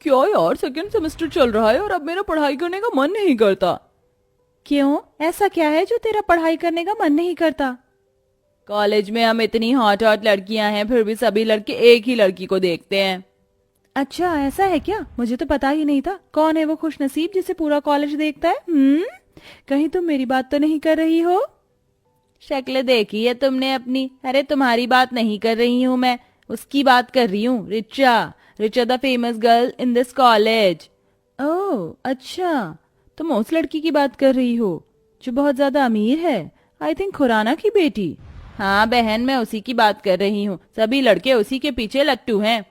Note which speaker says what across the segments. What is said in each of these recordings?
Speaker 1: क्या यार, second semester चल रहा है और अब मेरा पढ़ाई करने का मन नहीं करता। क्यों, ऐसा क्या है जो तेरा पढ़ाई करने का मन नहीं करता? कॉलेज में हम इतनी हॉट हॉट लड़कियां हैं, फिर भी सभी लड़के एक ही लड़की को देखते हैं। अच्छा ऐसा है क्या? मुझे तो पता ही नहीं था। कौन है वो खुशनसीब जिसे पूरा कॉलेज देखता है? कहीं तुम मेरी बात तो नहीं कर रही हो? शक्ल देखी है तुमने अपनी? अरे तुम्हारी बात नहीं कर रही हूँ मैं, उसकी बात कर रही हूँ। Richa, Richa the famous girl in this college. Oh अच्छा, तुम उस लड़की की बात कर रही हो जो बहुत ज्यादा अमीर है? आई थिंक खुराना की बेटी। हाँ बहन, मैं उसी की बात कर रही हूँ। सभी लड़के उसी के पीछे लट्टू हैं।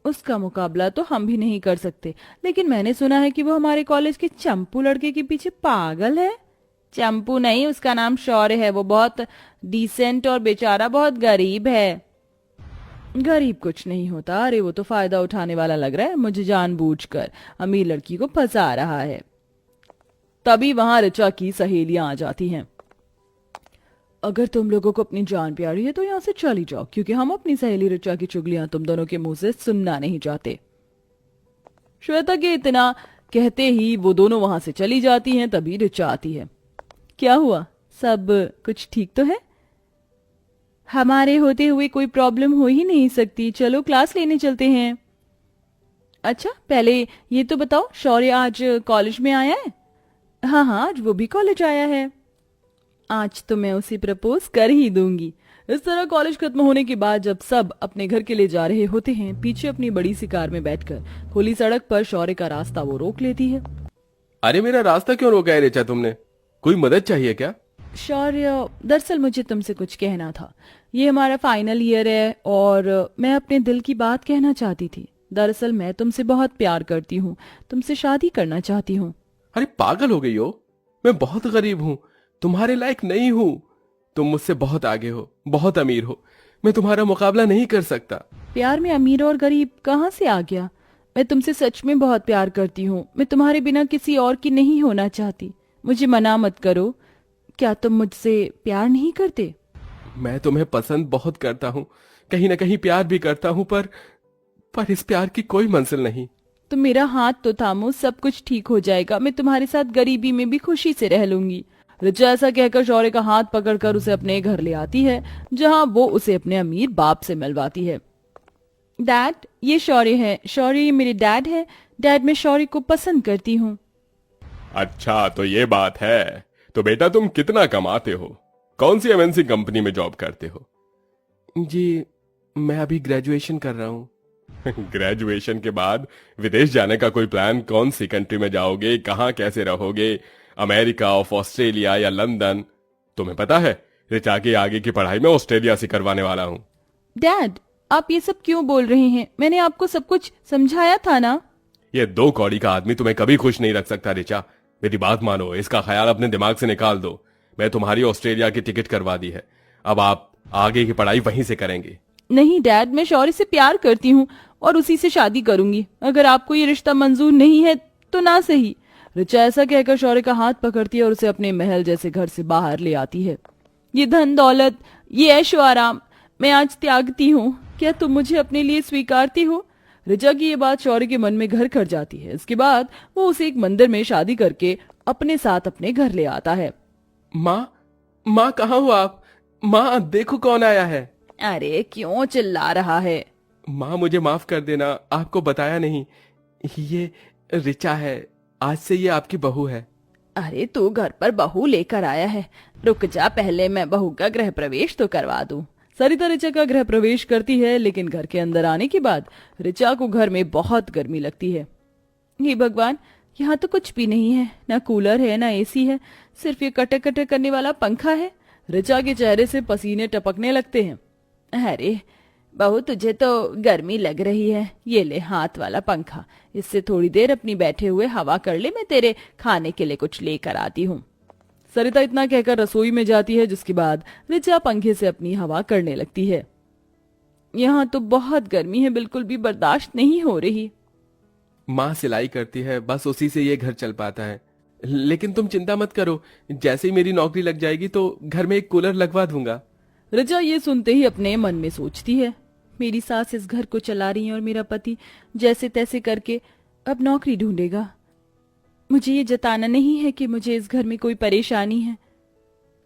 Speaker 1: उसका मुकाबला तो हम भी नहीं कर सकते, लेकिन मैंने सुना है कि वो हमारे कॉलेज के चंपू लड़के के पीछे पागल है। चंपू नहीं, उसका नाम शौर्य है। वो बहुत डिसेंट और बेचारा बहुत गरीब है। गरीब कुछ नहीं होता। अरे वो तो फायदा उठाने वाला लग रहा है, मुझे जानबूझकर अमीर लड़की को फंसा रहा है। तभी वहां ऋचा की सहेलियां आ जाती हैं। अगर तुम लोगों को अपनी जान प्यारी है तो यहाँ से चली जाओ, क्योंकि हम अपनी सहेली ऋचा की चुगलियां तुम दोनों के मुंह से सुनना नहीं चाहते। श्वेता के इतना कहते ही वो दोनों वहां से चली जाती हैं। तभी ऋचा आती है। क्या हुआ, सब कुछ ठीक तो है? हमारे होते हुए कोई प्रॉब्लम हो ही नहीं सकती। चलो क्लास लेने चलते हैं। अच्छा पहले ये तो बताओ, शौर्य आज कॉलेज में आया है? हाँ हाँ, आज वो भी कॉलेज आया है। आज तो मैं उसे प्रपोज कर ही दूंगी। इस तरह कॉलेज खत्म होने के बाद जब सब अपने घर के लिए जा रहे होते हैं, पीछे अपनी बड़ी सी कार में बैठकर खुली सड़क पर शौर्य का रास्ता वो रोक लेती है।
Speaker 2: अरे मेरा रास्ता क्यों रोका है ऋचा तुमने? कोई मदद चाहिए क्या?
Speaker 1: शौर्य, दरअसल मुझे तुमसे कुछ कहना था। ये हमारा फाइनल ईयर है और मैं अपने दिल की बात कहना चाहती थी। दरअसल मैं तुमसे बहुत प्यार करती हूँ, तुमसे शादी करना चाहती हूँ।
Speaker 2: अरे पागल हो गई हो? मैं बहुत गरीब हूँ, तुम्हारे लायक नहीं हूँ। तुम मुझसे बहुत आगे हो, बहुत अमीर हो। मैं तुम्हारा मुकाबला नहीं कर सकता।
Speaker 1: प्यार में अमीर और गरीब कहाँ से आ गया? मैं तुमसे सच में बहुत प्यार करती हूँ। मैं तुम्हारे बिना किसी और की नहीं होना चाहती। मुझे मना मत करो। क्या तुम मुझसे प्यार नहीं करते?
Speaker 2: मैं तुम्हें पसंद बहुत करता हूँ, कहीं ना कहीं प्यार भी करता हूँ, पर इस प्यार की कोई मंजिल नहीं।
Speaker 1: तुम मेरा हाथ तो थामो, सब कुछ ठीक हो जाएगा। मैं तुम्हारे साथ गरीबी में भी खुशी से रह लूंगी। ऋचा ऐसा कहकर शौर्य का हाथ पकड़कर उसे अपने घर ले आती है, जहां वो उसे अपने अमीर बाप से मिलवाती है। डैड, ये शौर्य है। शौर्य, ये मेरे डैड है। डैड, मैं शौर्य को पसंद करती हूँ।
Speaker 2: अच्छा तो ये बात है। तो बेटा तुम कितना कमाते हो? कौन सी एमएनसी कंपनी में जॉब करते हो? जी मैं अभी ग्रेजुएशन कर रहा हूँ। ग्रेजुएशन के बाद विदेश जाने का कोई प्लान? कौन सी कंट्री में जाओगे, कहाँ कैसे रहोगे? अमेरिका ऑफ ऑस्ट्रेलिया या लंदन? तुम्हें पता है ऋचा की आगे की पढ़ाई में ऑस्ट्रेलिया से करवाने वाला हूँ।
Speaker 1: डैड, आप ये सब क्यों बोल रहे हैं? मैंने आपको सब कुछ समझाया था ना।
Speaker 2: ये दो कौड़ी का आदमी तुम्हें कभी खुश नहीं रख सकता ऋचा। मेरी बात मानो, इसका ख्याल अपने दिमाग से निकाल दो। मैं तुम्हारी ऑस्ट्रेलिया की टिकट करवा दी है, अब आप आगे की पढ़ाई वहीं से करेंगे।
Speaker 1: नहीं डैड, मैं शौर्य से प्यार करती हूँ और उसी से शादी करूंगी। अगर आपको ये रिश्ता मंजूर नहीं है तो ना सही। ऋचा ऐसा कहकर शौर्य का हाथ पकड़ती है और उसे अपने महल जैसे घर से बाहर ले आती है। ये धन दौलत, ये ऐशो आराम मैं आज त्यागती हूँ। क्या तुम मुझे अपने लिए स्वीकारती हो? ऋचा की ये बात शौर्य के मन में घर कर जाती है। इसके बाद वो उसे एक मंदिर में शादी करके अपने साथ अपने घर ले आता है।
Speaker 2: माँ, माँ कहाँ हो आप? माँ देखो कौन आया है।
Speaker 1: अरे क्यों चिल्ला रहा है?
Speaker 2: माँ मुझे माफ कर देना, आपको बताया नहीं। ये ऋचा है, आज से ये आपकी बहू है।
Speaker 1: अरे तू घर पर बहू लेकर आया है? रुक जा, पहले मैं बहू का गृह प्रवेश तो करवा दूं। सरिता ऋचा का गृह प्रवेश करती है, लेकिन घर के अंदर आने के बाद ऋचा को घर में बहुत गर्मी लगती है। हे भगवान, यहाँ तो कुछ भी नहीं है। ना कूलर है, ना एसी है, सिर्फ ये कटक कटक करने वाला पंखा है। ऋचा के चेहरे से पसीने टपकने लगते हैं। अरे बहू, तुझे तो गर्मी लग रही है, ये ले हाथ वाला पंखा, इससे थोड़ी देर अपनी बैठे हुए हवा कर ले। मैं तेरे खाने के लिए कुछ लेकर आती हूँ। सरिता इतना कहकर रसोई में जाती है, जिसके बाद ऋचा पंखे से अपनी हवा करने लगती है। यहाँ तो बहुत गर्मी है, बिल्कुल भी बर्दाश्त नहीं हो रही।
Speaker 2: माँ सिलाई करती है, बस उसी से ये घर चल पाता है। लेकिन तुम चिंता मत करो, जैसे ही मेरी नौकरी लग जाएगी तो घर में एक कूलर लगवा दूंगा।
Speaker 1: ऋचा ये सुनते ही अपने मन में सोचती है, मेरी सास इस घर को चला रही है और मेरा पति जैसे तैसे करके अब नौकरी ढूंढेगा। मुझे ये जताना नहीं है कि मुझे इस घर में कोई परेशानी है।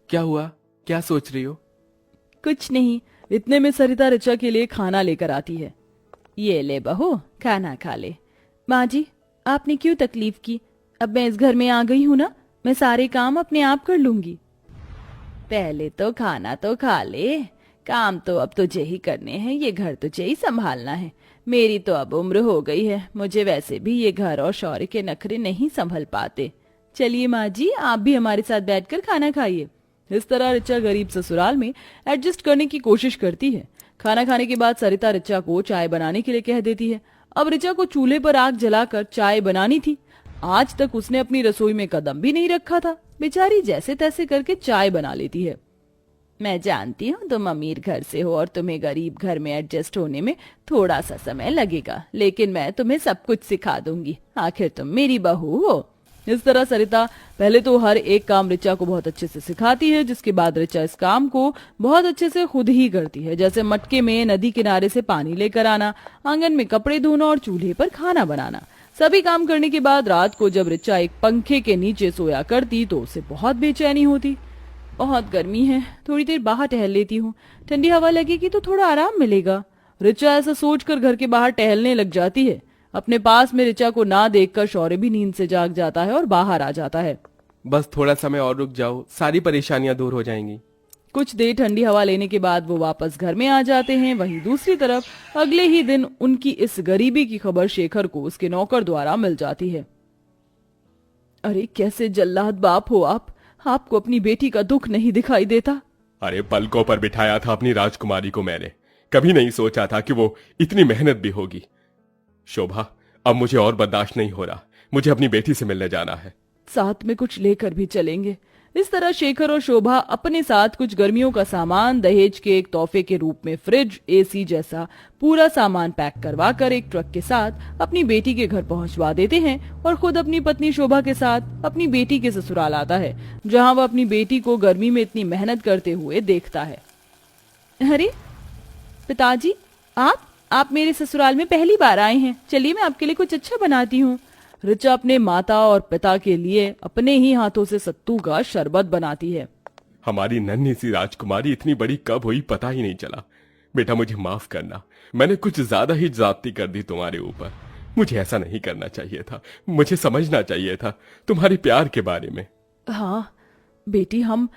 Speaker 2: क्या हुआ, क्या सोच रही हो?
Speaker 1: कुछ नहीं। इतने में सरिता ऋचा के लिए खाना लेकर आती है। ये ले बहू, खाना खा ले। माँ जी, आपने क्यों तकलीफ की? अब मैं इस घर में आ गई हूँ ना, मैं सारे काम अपने आप कर लूंगी। पहले तो खाना तो खा ले। काम तो अब तुझे ही करने हैं, ये घर तुझे ही संभालना है। मेरी तो अब उम्र हो गई है, मुझे वैसे भी ये घर और शौर्य के नखरे नहीं संभल पाते। चलिए माँ जी, आप भी हमारे साथ बैठकर खाना खाइए। इस तरह ऋचा गरीब ससुराल में एडजस्ट करने की कोशिश करती है। खाना खाने के बाद सरिता ऋचा को चाय बनाने के लिए कह देती है। अब ऋचा को चूल्हे पर आग जलाकर चाय बनानी थी। आज तक उसने अपनी रसोई में कदम भी नहीं रखा था। बेचारी जैसे तैसे करके चाय बना लेती है। मैं जानती हूँ तुम अमीर घर से हो और तुम्हें गरीब घर में एडजस्ट होने में थोड़ा सा समय लगेगा, लेकिन मैं तुम्हें सब कुछ सिखा दूंगी, आखिर तुम मेरी बहू हो। इस तरह सरिता पहले तो हर एक काम ऋचा को बहुत अच्छे से सिखाती है, जिसके बाद ऋचा इस काम को बहुत अच्छे से खुद ही करती है, जैसे मटके में नदी किनारे से पानी लेकर आना, आंगन में कपड़े धोना और चूल्हे पर खाना बनाना। सभी काम करने के बाद रात को जब ऋचा एक पंखे के नीचे सोया करती तो उसे बहुत बेचैनी होती। बहुत गर्मी है, थोड़ी देर बाहर टहल लेती हूँ, ठंडी हवा लगेगी तो थोड़ा आराम मिलेगा। ऋचा ऐसा सोचकर घर के बाहर टहलने लग जाती है। अपने पास में ऋचा को ना देखकर शौर्य भी नींद से जाग जाता है और बाहर आ जाता है।
Speaker 2: बस थोड़ा समय और रुक जाओ, सारी परेशानियां दूर हो जाएंगी।
Speaker 1: कुछ देर ठंडी हवा लेने के बाद वो वापस घर में आ जाते हैं। वहीं दूसरी तरफ अगले ही दिन उनकी इस गरीबी की खबर शेखर को उसके नौकर द्वारा मिल जाती है। अरे कैसे जल्लाद बाप हो आप, आपको अपनी बेटी का दुख नहीं दिखाई देता?
Speaker 2: अरे पलकों पर बिठाया था अपनी राजकुमारी को मैंने, कभी नहीं सोचा था कि वो इतनी मेहनत भी होगी। शोभा, अब मुझे और बर्दाश्त नहीं हो रहा, मुझे अपनी बेटी से मिलने जाना है।
Speaker 1: साथ में कुछ लेकर भी चलेंगे। इस तरह शेखर और शोभा अपने साथ कुछ गर्मियों का सामान, दहेज के एक तोहफे के रूप में फ्रिज, एसी जैसा पूरा सामान पैक करवा कर एक ट्रक के साथ अपनी बेटी के घर पहुंचवा देते हैं और खुद अपनी पत्नी शोभा के साथ अपनी बेटी के ससुराल आता है, जहां वह अपनी बेटी को गर्मी में इतनी मेहनत करते हुए देखता है। अरे पिताजी, आप मेरे ससुराल में पहली बार आए हैं, चलिए मैं आपके लिए कुछ अच्छा बनाती हूँ। ऋचा अपने माता और पिता के लिए अपने ही हाथों से सत्तू का शरबत बनाती है।
Speaker 2: हमारी नन्ही सी राजकुमारी इतनी बड़ी कब हुई पता ही नहीं चला। बेटा मुझे माफ करना, मैंने कुछ ज्यादा ही ज्यादती कर दी तुम्हारे ऊपर। मुझे ऐसा नहीं करना चाहिए था, मुझे समझना चाहिए था तुम्हारे प्यार के बारे में।
Speaker 1: हाँ बेटी, हम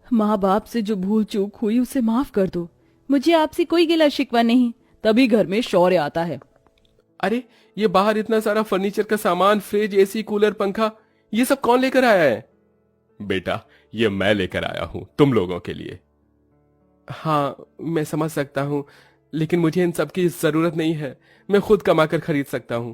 Speaker 1: माँ बाप से जो भूल चूक हुई उसे माफ कर दो, मुझे आपसे कोई गिला शिकवा नहीं। तभी घर में शौर्य आता है।
Speaker 2: अरे ये बाहर इतना सारा फर्नीचर का सामान, फ्रिज, एसी, कूलर, पंखा, ये सब कौन लेकर आया है? बेटा ये मैं लेकर आया हूं तुम लोगों के लिए। हाँ मैं समझ सकता हूं, लेकिन मुझे इन सब की जरूरत नहीं है, मैं खुद कमाकर खरीद सकता हूं।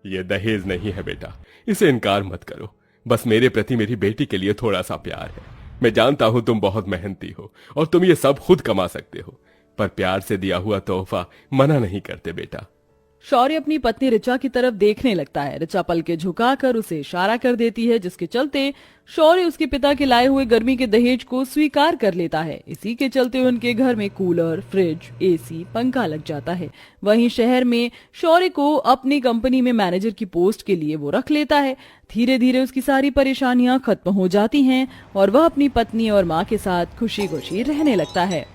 Speaker 2: ये दहेज नहीं है बेटा, इसे इनकार मत करो। बस मेरे प्रति मेरी बेटी के लिए थोड़ा सा प्यार है। मैं जानता हूं तुम बहुत मेहनती हो और तुम ये सब खुद कमा सकते हो, पर प्यार से दिया हुआ तोहफा मना नहीं करते बेटा।
Speaker 1: शौर्य अपनी पत्नी ऋचा की तरफ देखने लगता है। ऋचा पल के झुकाकर उसे इशारा कर देती है, जिसके चलते शौर्य उसके पिता के लाए हुए गर्मी के दहेज को स्वीकार कर लेता है। इसी के चलते उनके घर में कूलर, फ्रिज, एसी, पंखा लग जाता है। वहीं शहर में शौर्य को अपनी कंपनी में मैनेजर की पोस्ट के लिए वो रख लेता है। धीरे धीरे उसकी सारी परेशानियां खत्म हो जाती हैं और वह अपनी पत्नी और माँ के साथ खुशी खुशी रहने लगता है।